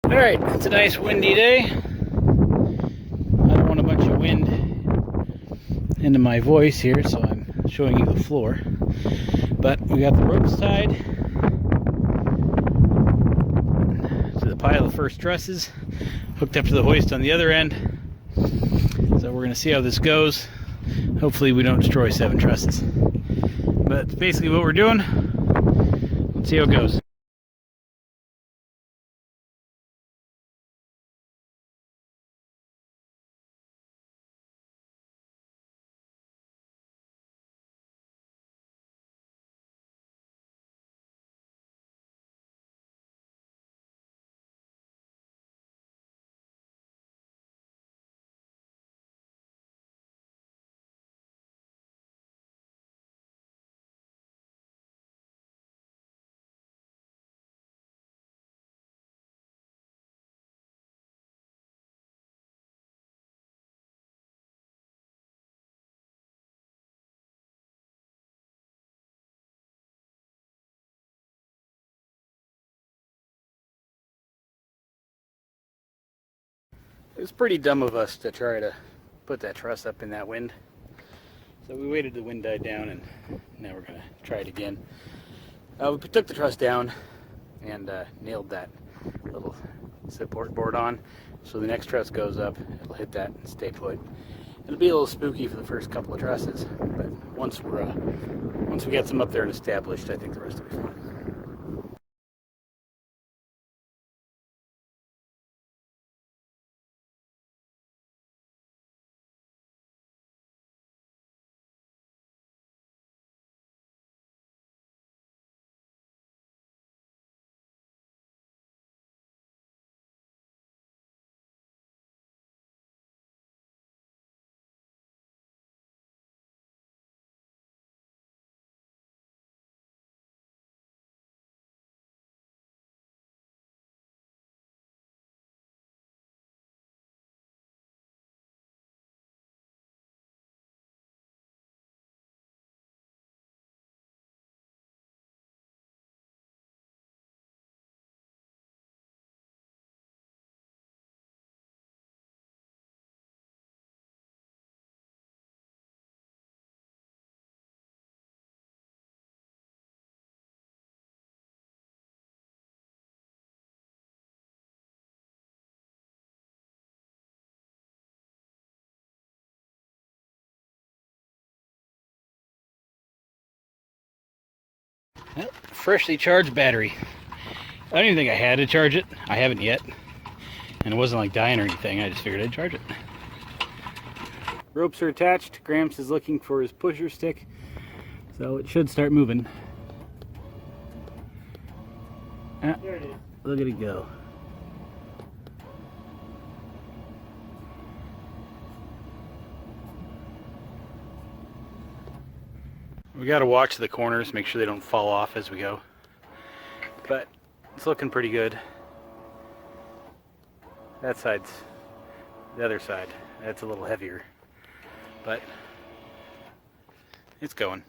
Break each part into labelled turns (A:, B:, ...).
A: Alright, it's a nice windy day. I don't want a bunch of wind into my voice here, so I'm showing you the floor. But we got the ropes tied to the pile of first trusses, hooked up to the hoist on the other end. So we're going to see how this goes. Hopefully we don't destroy 7 trusses. But that's basically what we're doing. Let's see how it goes. It was pretty dumb of us to try to put that truss up in that wind. So we waited till the wind died down, and now we're going to try it again. We took the truss down and nailed that little support board on. So the next truss goes up, it'll hit that and stay put. It'll be a little spooky for the first couple of trusses, but once we get some up there and established, I think the rest will be fine. Well, freshly charged battery. I don't even think I had to charge it. I haven't yet. And it wasn't like dying or anything. I just figured I'd charge it. Ropes are attached. Gramps is looking for his pusher stick. So it should start moving. Ah, there it is. Look at it go. We got to watch the corners, make sure they don't fall off as we go. But it's looking pretty good. That side's the other side. That's a little heavier. But it's going.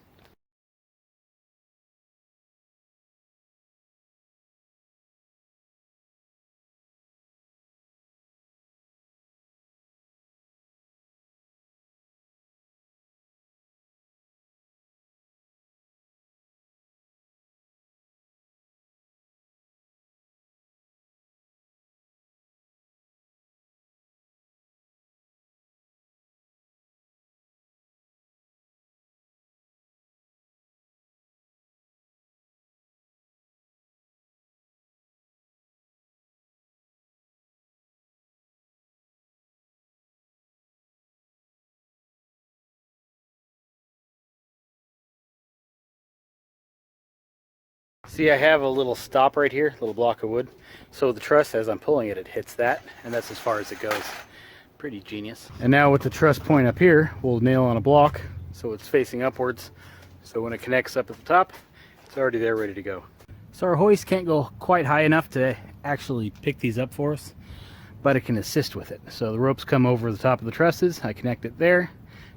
A: See, I have a little stop right here, a little block of wood. So the truss, as I'm pulling it, it hits that, and that's as far as it goes. Pretty genius. And now with the truss point up here, we'll nail on a block so it's facing upwards. So when it connects up at the top, it's already there ready to go. So our hoist can't go quite high enough to actually pick these up for us, but it can assist with it. So the ropes come over the top of the trusses. I connect it there,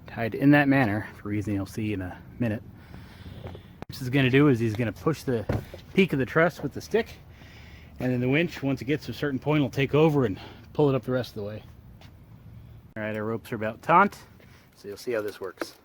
A: tied in that manner, for a reason you'll see in a minute. What he's going to do is he's going to push the peak of the truss with the stick, And then the winch, once it gets to a certain point, will take over and pull it up the rest of the way. All right, our ropes are about taut, so you'll see how this works.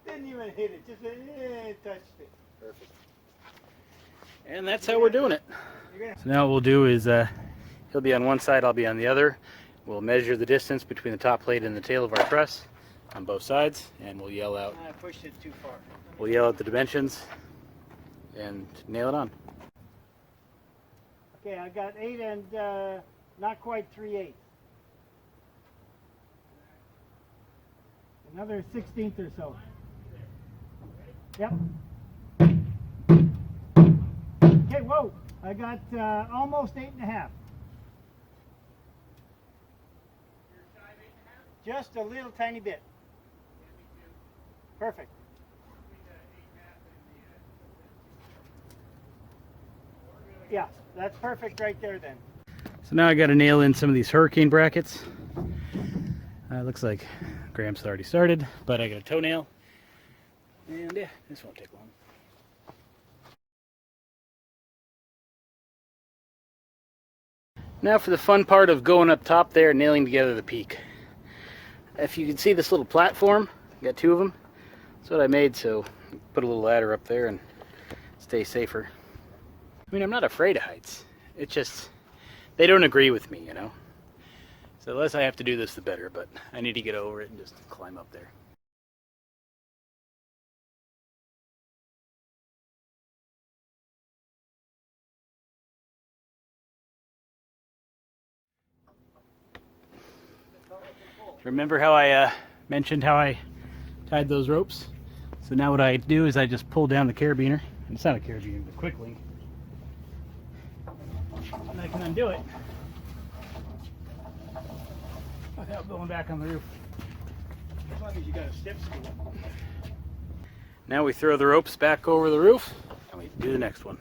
B: Didn't even hit it, just touched it.
A: Perfect. And that's how we're doing it. So now what we'll do is he'll be on one side, I'll be on the other. We'll measure the distance between the top plate and the tail of our truss on both sides, and we'll yell out.
B: I pushed it too far.
A: We'll yell out the dimensions and nail it on.
B: Okay, I got 8 and not quite 3/8. Another 1/16 or so. Yep. Okay, whoa! I got almost 8.5. Just a little tiny bit. Perfect. Yeah, that's perfect right there then.
A: So now I got to nail in some of these hurricane brackets. Looks like Graham's already started, but I got a toenail. And yeah, this won't take long. Now for the fun part of going up top there and nailing together the peak. If you can see this little platform, I got 2 of them. That's what I made, so put a little ladder up there and stay safer. I mean, I'm not afraid of heights. It's just, they don't agree with me, you know? So the less I have to do this, the better, but I need to get over it and just climb up there. Remember how I mentioned how I tied those ropes? So now what I do is I just pull down the carabiner. It's not a carabiner, but a quick link. And I can undo it without going back on the roof.
B: As long as you got a step stool.
A: Now we throw the ropes back over the roof and we do the next one.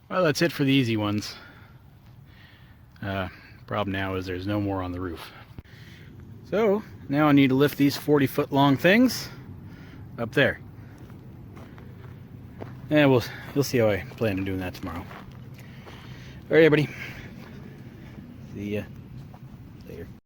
A: Well, that's it for the easy ones. Problem now is there's no more on the roof. So now I need to lift these 40-foot long things up there. And you'll see how I plan on doing that tomorrow. All right, everybody. See ya.